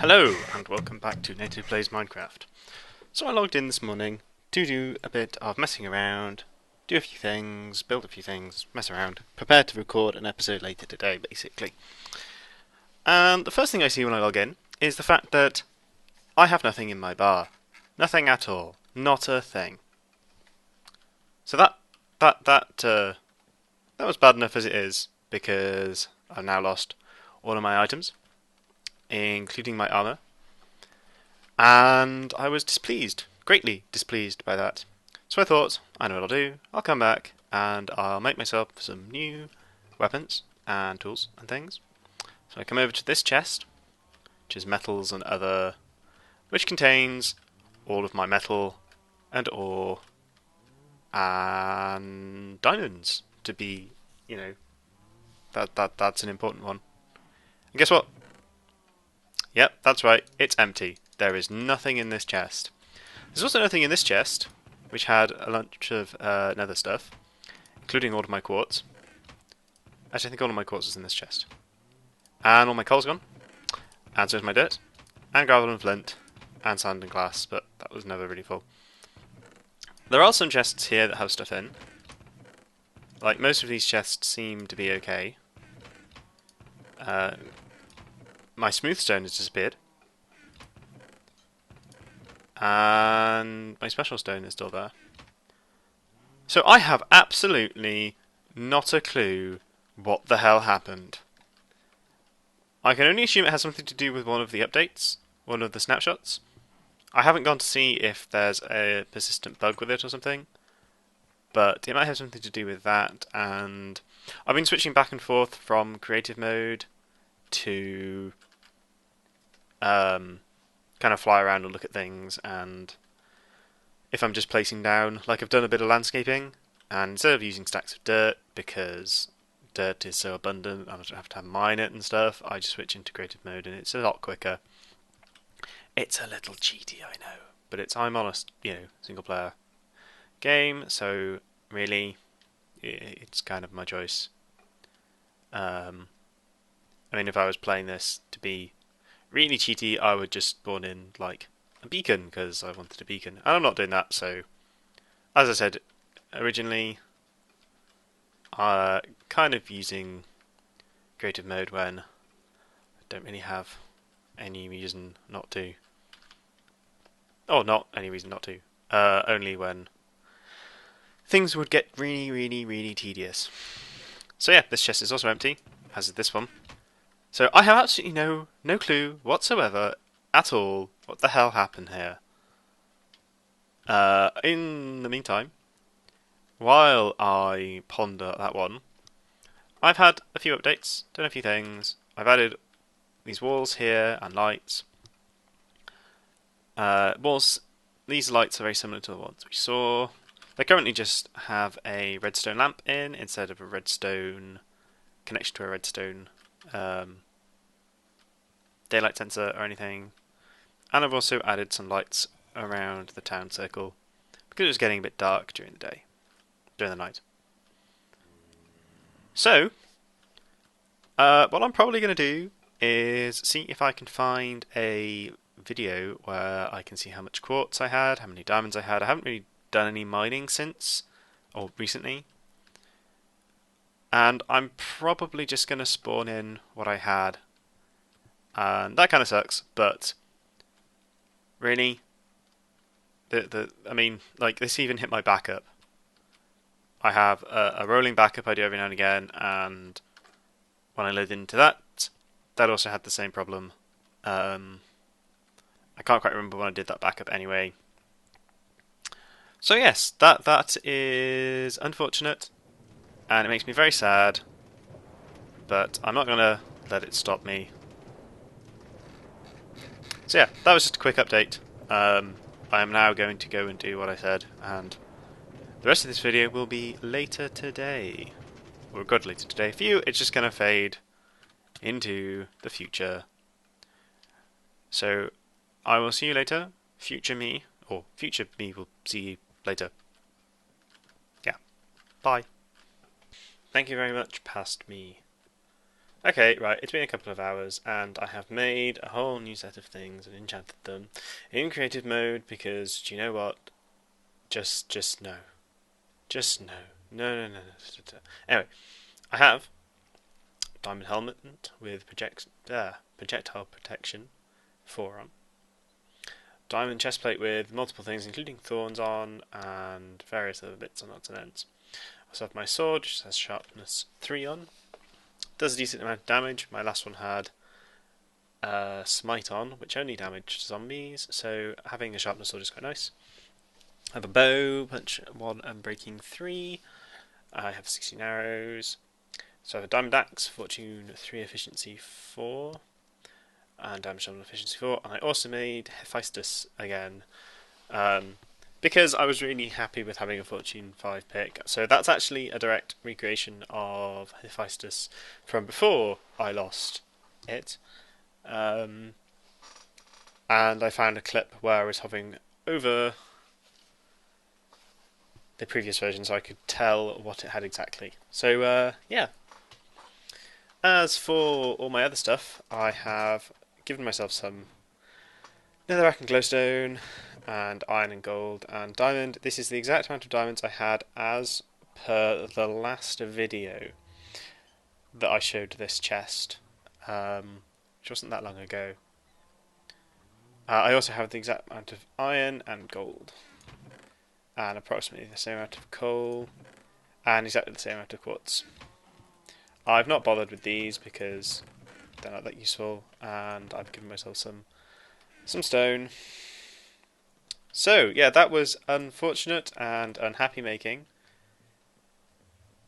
Hello, and welcome back to NATO Plays Minecraft. So I logged in this morning to do a bit of messing around, do a few things, build a few things, mess around, prepare to record an episode later today, basically. And the first thing I see when I log in is the fact that I have nothing in my bar. Nothing at all. Not a thing. So that was bad enough as it is, because I've now lost all of my items, including my armour. And I was displeased, greatly displeased by that. So I thought, I know what I'll do. I'll come back and I'll make myself some new weapons and tools and things. So I come over to this chest, which is metals and other, which contains all of my metal and ore and diamonds to be, that's an important one. And guess what? Yep, that's right, it's empty. There is nothing in this chest. There's also nothing in this chest, which had a bunch of nether stuff, including all of my quartz. Actually, I think all of my quartz is in this chest. And all my coal's gone, and so is my dirt, and gravel and flint, and sand and glass, but that was never really full. There are some chests here that have stuff in. Like, most of these chests seem to be okay. My smooth stone has disappeared. And my special stone is still there. So I have absolutely not a clue what the hell happened. I can only assume it has something to do with one of the updates, one of the snapshots. I haven't gone to see if there's a persistent bug with it or something, but it might have something to do with that. And I've been switching back and forth from creative mode to kind of fly around and look at things, and if I'm just placing down, like I've done a bit of landscaping, and instead of using stacks of dirt, because dirt is so abundant, I don't have to mine it and stuff, I just switch into creative mode and it's a lot quicker. It's a little cheaty, I know, but I'm on a single player game, so really it's kind of my choice. I mean, if I was playing this to be really cheaty, I would just spawn in like a beacon because I wanted a beacon, and I'm not doing that. So, as I said originally, kind of using creative mode when I don't really have any reason not to. Oh, not any reason not to. Only when things would get really, really, really tedious. So yeah, this chest is also empty, as is this one. So I have absolutely no clue whatsoever at all what the hell happened here. In the meantime, while I ponder that one, I've had a few updates, done a few things. I've added these walls here and lights. These lights are very similar to the ones we saw. They currently just have a redstone lamp in instead of a redstone connection to a redstone daylight sensor or anything. And I've also added some lights around the town circle because it was getting a bit dark during the night. So, what I'm probably going to do is see if I can find a video where I can see how much quartz I had, how many diamonds I had. I haven't really done any mining recently. And I'm probably just going to spawn in what I had. And that kind of sucks, but really, I mean, like, this even hit my backup. I have a rolling backup I do every now and again, and when I loaded into that also had the same problem. I can't quite remember when I did that backup anyway. So yes, that is unfortunate, and it makes me very sad, but I'm not going to let it stop me. So yeah, that was just a quick update. I am now going to go and do what I said, and the rest of this video will be later today. Or good later today. For you, it's just going to fade into the future. So, I will see you later. Future me will see you later. Yeah. Bye. Thank you very much, past me. Okay, right, it's been a couple of hours and I have made a whole new set of things and enchanted them in creative mode because, do you know what? Just no. Just no. No, no, no, no. Anyway, I have diamond helmet with projectile protection 4 on. Diamond chestplate with multiple things including thorns on and various other bits and odds and ends. I also have my sword which has sharpness 3 on. Does a decent amount of damage. My last one had smite on, which only damaged zombies, so having a sharpness sword is quite nice. I have a bow, punch 1 and breaking 3. I have 16 arrows. So I have a diamond axe, fortune 3, efficiency 4, and damage on efficiency 4. And I also made Hephaestus again, because I was really happy with having a fortune 5 pick. So that's actually a direct recreation of Hephaestus from before I lost it. And I found a clip where I was hovering over the previous version so I could tell what it had exactly. So, yeah. As for all my other stuff, I have given myself some netherrack and glowstone, and iron and gold, and diamond. This is the exact amount of diamonds I had as per the last video that I showed this chest, which wasn't that long ago. I also have the exact amount of iron and gold, and approximately the same amount of coal, and exactly the same amount of quartz. I've not bothered with these because they're not that useful, and I've given myself some stone. So, yeah, that was unfortunate and unhappy making,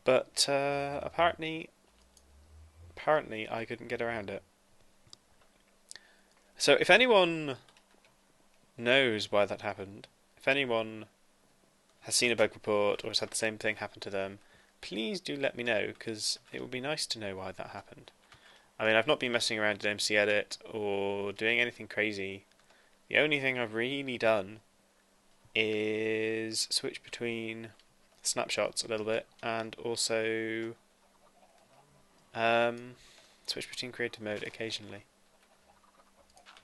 but apparently I couldn't get around it. So if anyone knows why that happened, if anyone has seen a bug report or has had the same thing happen to them, please do let me know, because it would be nice to know why that happened. I mean, I've not been messing around in MC Edit or doing anything crazy. The only thing I've really done is switch between snapshots a little bit and also switch between creative mode occasionally.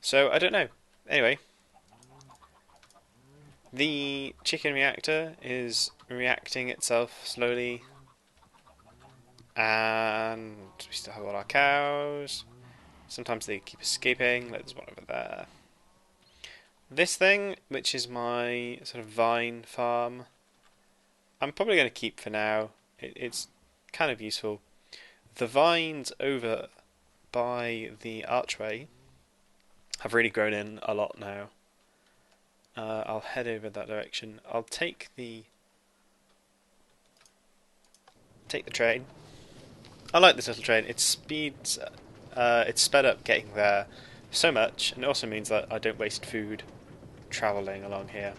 So, I don't know. Anyway, the chicken reactor is reacting itself slowly, and we still have all our cows. Sometimes they keep escaping, like there's one over there. This thing, which is my sort of vine farm, I'm probably going to keep for now. It's kind of useful. The vines over by the archway have really grown in a lot now. I'll head over that direction. I'll take the train. I like this little train. It's sped up getting there so much, and it also means that I don't waste food travelling along here.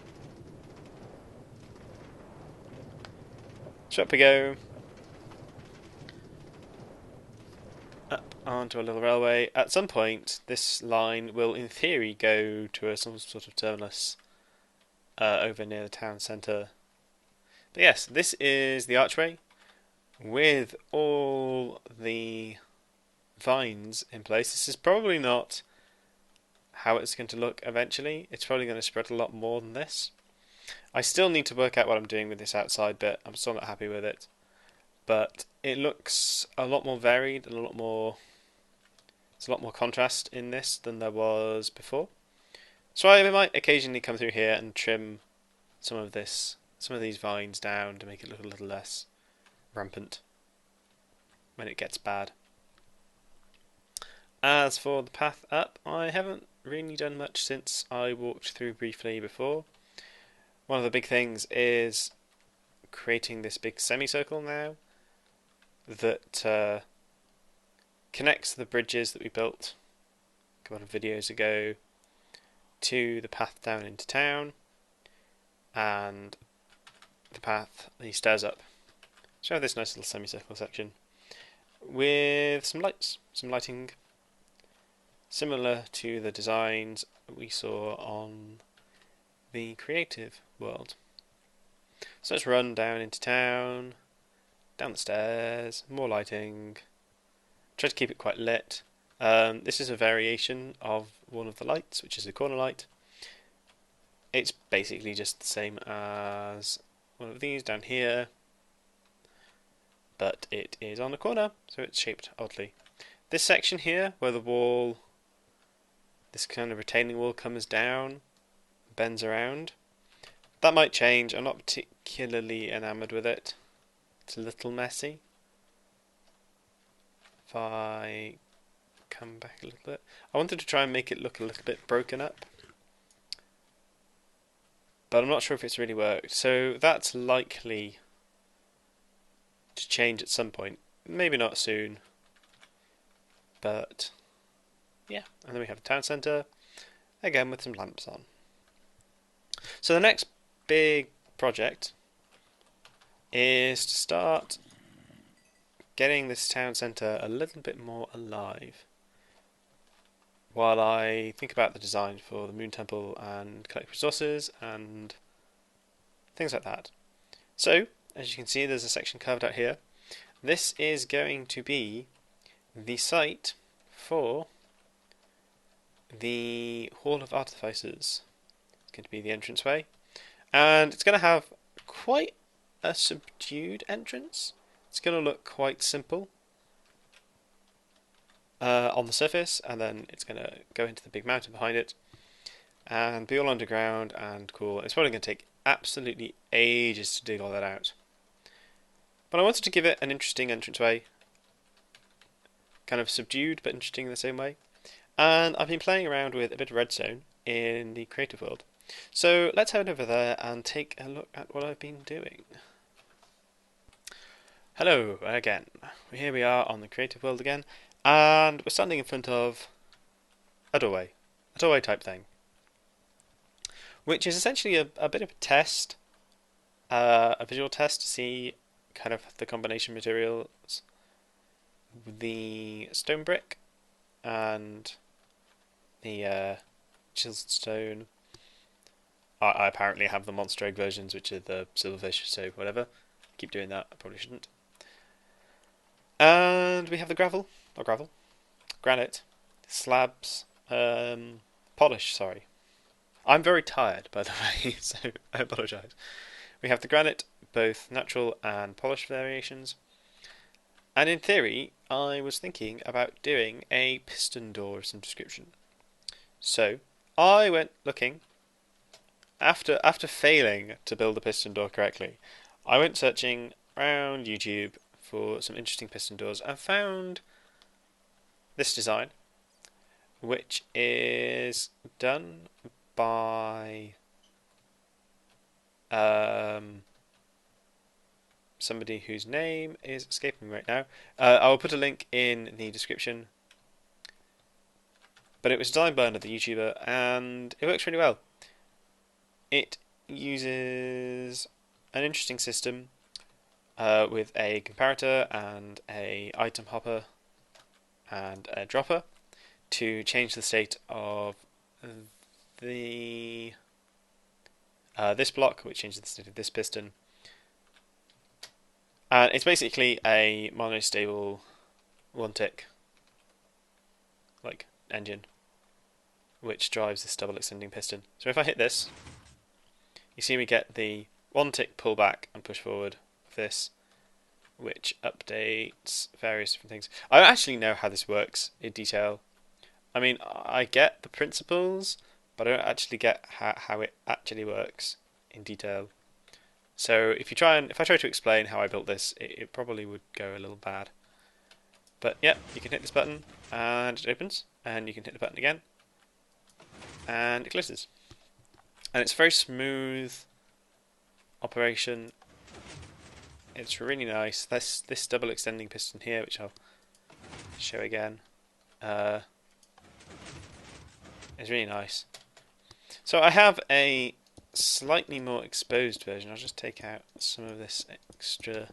So up we go. Up onto a little railway. At some point, this line will, in theory, go to some sort of terminus over near the town centre. But yes, this is the archway with all the vines in place. This is probably not how it's going to look eventually. It's probably going to spread a lot more than this. I still need to work out what I'm doing with this outside bit. I'm still not happy with it. But it looks a lot more varied and there's a lot more contrast in this than there was before. So I might occasionally come through here and trim some of these vines down to make it look a little less rampant when it gets bad. As for the path up, I haven't really done much since I walked through briefly before. One of the big things is creating this big semicircle now that connects the bridges that we built a couple of videos ago to the path down into town and the path, the stairs up. So I have this nice little semicircle section with some lights, some lighting similar to the designs we saw on the creative world. So let's run down into town, down the stairs, more lighting, Try to keep it quite lit. This is a variation of one of the lights, which is the corner light. It's basically just the same as one of these down here, but it is on a corner, so it's shaped oddly. This section here, where the wall, this kind of retaining wall comes down, bends around, that might change. I'm not particularly enamoured with it. It's a little messy. If I come back a little bit, I wanted to try and make it look a little bit broken up, but I'm not sure if it's really worked. So that's likely to change at some point. Maybe not soon, but yeah. And then we have the town centre, again with some lamps on. So the next big project is to start getting this town centre a little bit more alive, while I think about the design for the Moon Temple and collect resources and things like that. So, as you can see, there's a section carved out here. This is going to be the site for the Hall of Artificers. It's going to be the entranceway, and it's going to have quite a subdued entrance. It's going to look quite simple on the surface, and then it's going to go into the big mountain behind it and be all underground and cool. It's probably going to take absolutely ages to dig all that out, but I wanted to give it an interesting entranceway, kind of subdued but interesting in the same way. And I've been playing around with a bit of redstone in the creative world, so let's head over there and take a look at what I've been doing. Hello again. Here we are on the creative world again, and we're standing in front of a doorway type thing, which is essentially a bit of a test, a visual test to see kind of the combination materials, the stone brick and the chiseled stone. I apparently have the monster egg versions, which are the silverfish, so whatever. Keep doing that, I probably shouldn't. And we have the granite, slabs, polish, sorry. I'm very tired, by the way, so I apologise. We have the granite, both natural and polished variations. And in theory, I was thinking about doing a piston door of some description. So, I went looking, after failing to build a piston door correctly, I went searching around YouTube for some interesting piston doors and found this design, which is done by somebody whose name is escaping me right now. I will put a link in the description, but it was designed by another YouTuber and it works really well. It uses an interesting system with a comparator and a item hopper and a dropper to change the state of the this block, which changes the state of this piston. And it's basically a monostable one-tick like engine which drives this double extending piston. So if I hit this, you see me get the one-tick pull back and push forward of this, which updates various different things. I don't actually know how this works in detail. I mean, I get the principles, but I don't actually get how it actually works in detail. So if I try to explain how I built this, it probably would go a little bad. But yeah, you can hit this button and it opens, and you can hit the button again and it closes. And it's a very smooth operation. It's really nice. This double extending piston here, which I'll show again, is really nice. So I have a slightly more exposed version. I'll just take out some of this extra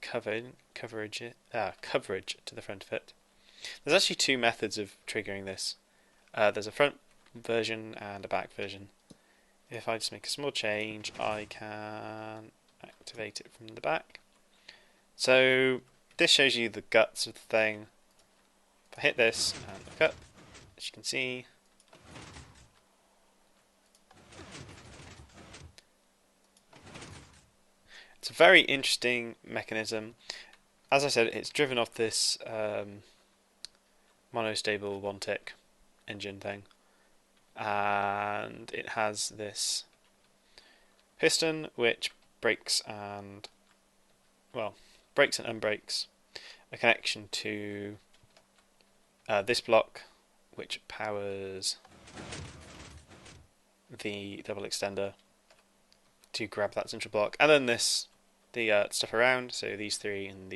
coverage to the front of it. There's actually two methods of triggering this. There's a front version and a back version. If I just make a small change, I can activate it from the back. So this shows you the guts of the thing. If I hit this and look up, as you can see, it's a very interesting mechanism. As I said, it's driven off this monostable one-tick engine thing, and it has this piston which brakes and unbrakes, a connection to this block which powers the double extender to grab that central block, and then the stuff around, so these three and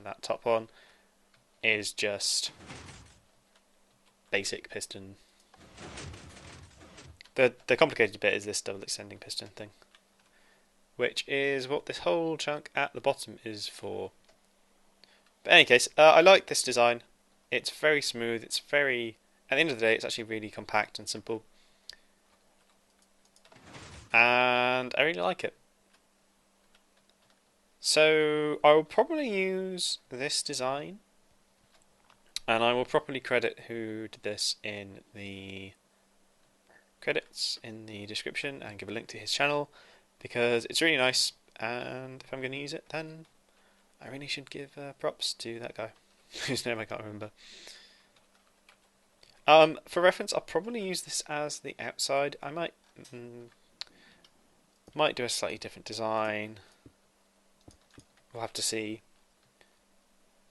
that top one is just basic piston. The complicated bit is this double extending piston thing, which is what this whole chunk at the bottom is for. But in any case, I like this design. It's very smooth, at the end of the day, it's actually really compact and simple. And I really like it. So I will probably use this design, and I will properly credit who did this in the credits in the description and give a link to his channel, because it's really nice, and if I'm going to use it, then I really should give props to that guy whose name I can't remember. For reference, I'll probably use this as the outside. I might do a slightly different design. We'll have to see.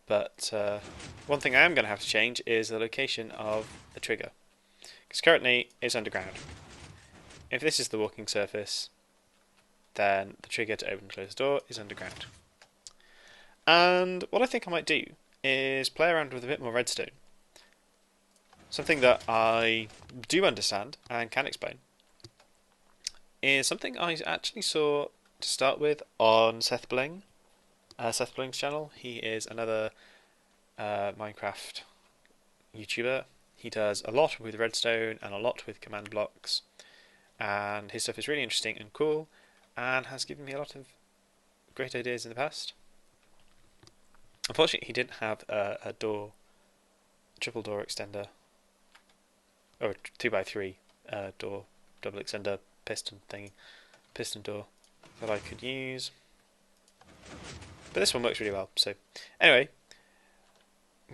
But one thing I am going to have to change is the location of the trigger, because currently it's underground. If this is the walking surface, then the trigger to open and close the door is underground. And what I think I might do is play around with a bit more redstone. Something that I do understand and can explain is something I actually saw to start with on Seth Bling's channel. He is another Minecraft YouTuber. He does a lot with redstone and a lot with command blocks, and his stuff is really interesting and cool, and has given me a lot of great ideas in the past. Unfortunately, he didn't have a triple door extender, or 2x3 door double extender piston door that I could use. But this one works really well. So anyway,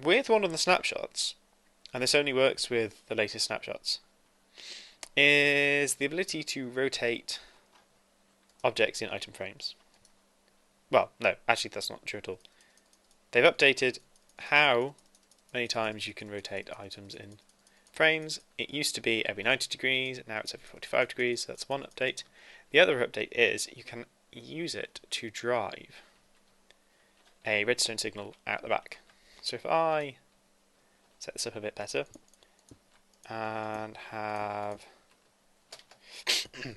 with one of the snapshots, and this only works with the latest snapshots, is the ability to rotate objects in item frames. Well, no, actually that's not true at all. They've updated how many times you can rotate items in frames. It used to be every 90 degrees, now it's every 45 degrees, so that's one update. The other update is you can use it to drive a redstone signal out the back. So if I set this up a bit better and have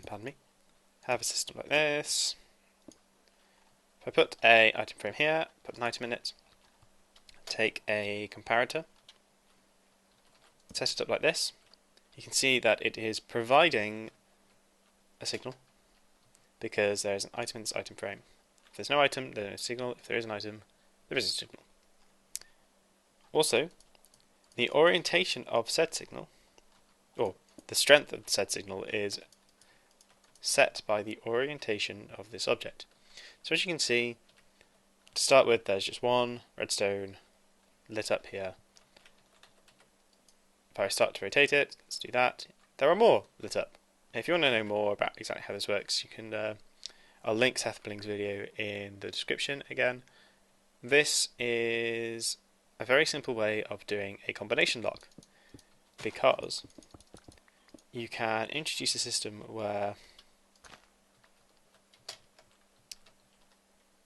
pardon me, have a system like this. If I put a item frame here, put an item in it, take a comparator, set it up like this, you can see that it is providing a signal because there is an item in this item frame. If there's no item, there's no signal. If there is an item, there is a signal. Also, the orientation of said signal, or the strength of said signal, is set by the orientation of this object. So as you can see, to start with, there's just one redstone lit up here. If I start to rotate it, let's do that, there are more lit up. If you want to know more about exactly how this works, you can I'll link Seth Bling's video in the description again. This is a very simple way of doing a combination lock, because you can introduce a system where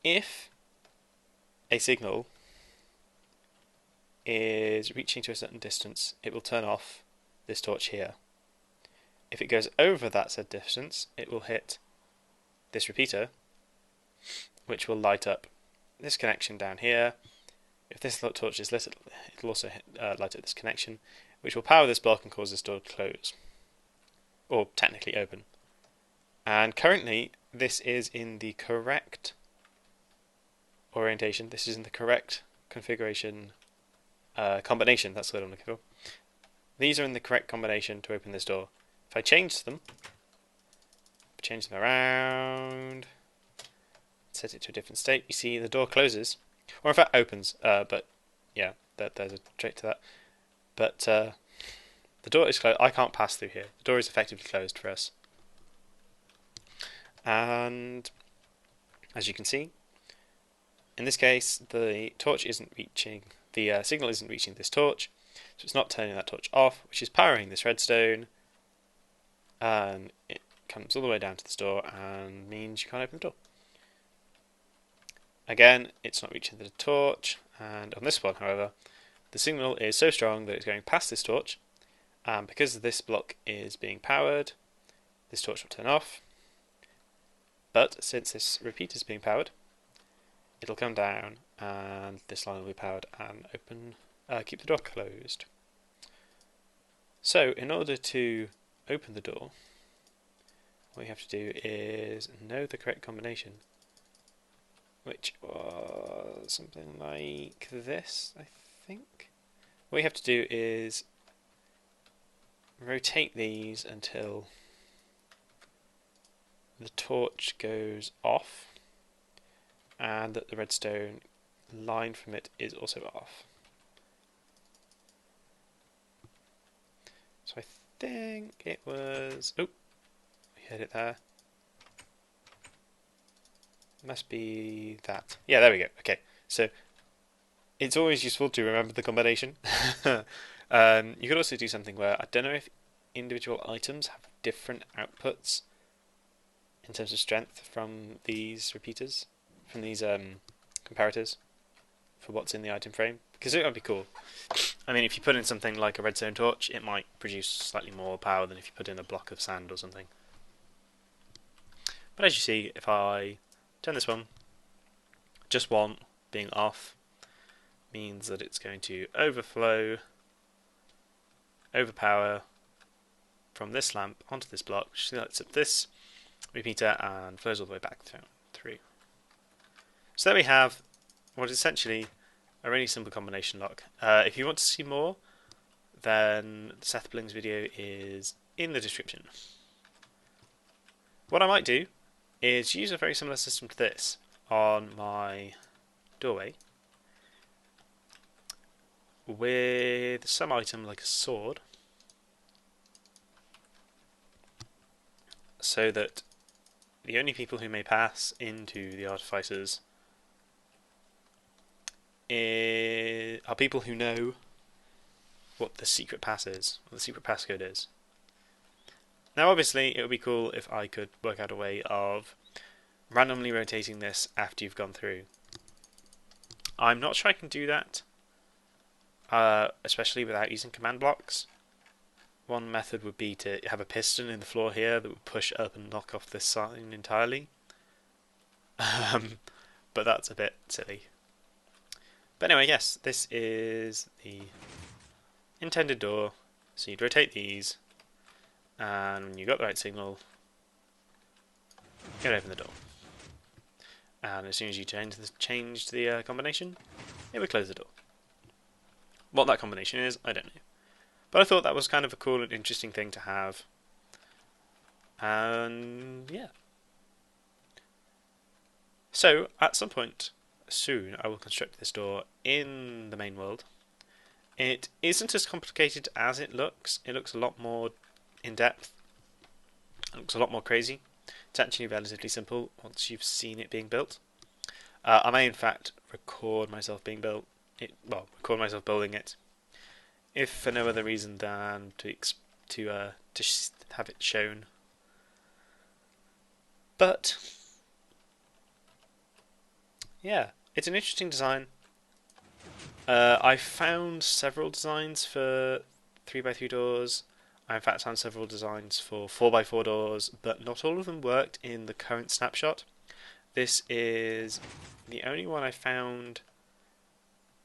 if a signal is reaching to a certain distance, it will turn off this torch here. If it goes over that said distance, it will hit this repeater, which will light up this connection down here. If this torch is lit, it will also light up this connection, which will power this block and cause this door to close, or technically open. And currently, this is in the correct orientation. This is in the correct configuration combination, that's the word I'm looking for. These are in the correct combination to open this door. If I change them around, set it to a different state, you see the door closes, or in fact opens, but yeah, there's a trick to that. But the door is closed. I can't pass through here. The door is effectively closed for us. And as you can see, in this case, the torch isn't reaching, the signal isn't reaching this torch, so it's not turning that torch off, which is powering this redstone, and it comes all the way down to this door and means you can't open the door. Again, it's not reaching the torch, and on this one, however, the signal is so strong that it's going past this torch, and because this block is being powered, this torch will turn off. But since this repeater is being powered, it'll come down and this line will be powered and open, keep the door closed. So in order to open the door, what you have to do is know the correct combination, which was something like this, I think. What you have to do is rotate these until the torch goes off and that the redstone line from it is also off. So I think it was, oh, we heard it there. Must be that. Yeah, there we go. Okay, so it's always useful to remember the combination. You could also do something where, I don't know if individual items have different outputs in terms of strength from these repeaters, from these comparators for what's in the item frame, because it would be cool. I mean, if you put in something like a redstone torch, it might produce slightly more power than if you put in a block of sand or something. But as you see, if I turn this one, just one being off means that it's going to overflow, overpower from this lamp onto this block, which lights up this repeater and flows all the way back through. So there we have what is essentially a really simple combination lock. If you want to see more, then Seth Bling's video is in the description. What I might do is use a very similar system to this on my doorway with some item like a sword, so that the only people who may pass into the artificers are people who know what the secret pass is, what the secret passcode is. Now obviously it would be cool if I could work out a way of randomly rotating this after you've gone through. I'm not sure I can do that, especially without using command blocks. One method would be to have a piston in the floor here that would push up and knock off this sign entirely. But that's a bit silly. But anyway, yes, this is the intended door. So you'd rotate these, and when you got the right signal, you'd open the door. And as soon as you change the combination, it would close the door. What that combination is, I don't know. But I thought that was kind of a cool and interesting thing to have. And yeah. So, at some point soon, I will construct this door in the main world. It isn't as complicated as it looks. It looks a lot more in-depth. It looks a lot more crazy. It's actually relatively simple once you've seen it being built. I may in fact record myself building it, if for no other reason than to have it shown. But yeah, it's an interesting design. I found several designs for 3x3 doors. I in fact found several designs for 4x4 doors, but not all of them worked in the current snapshot. This is the only one I found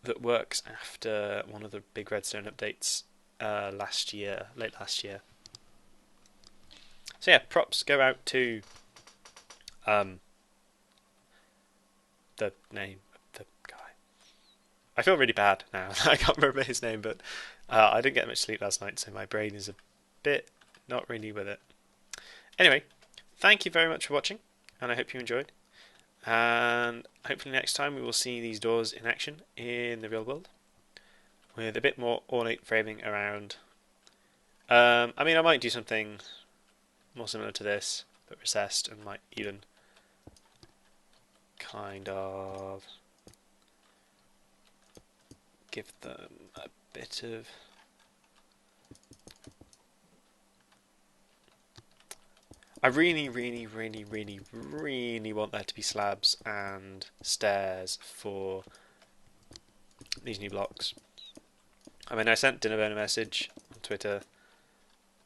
that works after one of the big redstone updates late last year. So yeah, props go out to the name of the guy. I feel really bad now. I can't remember his name, but I didn't get much sleep last night, so my brain is a bit not really with it. Anyway, thank you very much for watching, and I hope you enjoyed. And hopefully next time we will see these doors in action in the real world with a bit more ornate framing around. I mean, I might do something more similar to this, but recessed, and might even kind of give them a bit of I really want there to be slabs and stairs for these new blocks. I mean, I sent Dinnerburn a message on Twitter,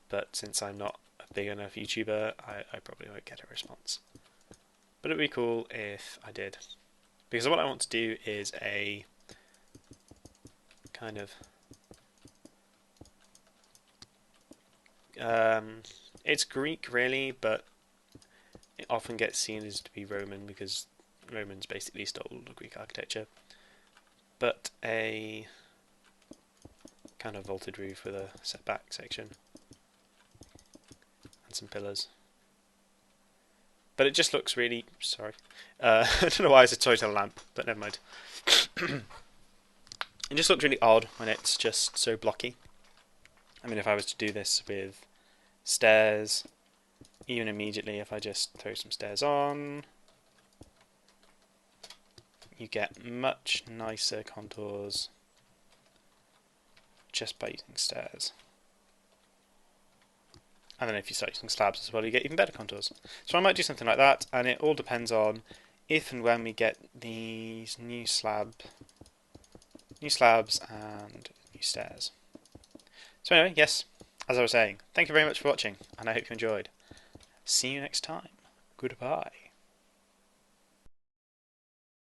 but since I'm not a big enough YouTuber, I probably won't get a response. But it'd be cool if I did. Because what I want to do is a kind of it's Greek really, but it often gets seen as to be Roman because Romans basically stole Greek architecture. But a kind of vaulted roof with a setback section and some pillars. But it just looks really sorry. I don't know why it's a toy to lamp, but never mind. It just looks really odd when it's just so blocky. I mean, if I was to do this with stairs, even immediately, if I just throw some stairs on, you get much nicer contours just by using stairs. And then if you start using slabs as well, you get even better contours. So I might do something like that, and it all depends on if and when we get these new slabs and new stairs. So anyway, yes, as I was saying, thank you very much for watching, and I hope you enjoyed. See you next time. Goodbye.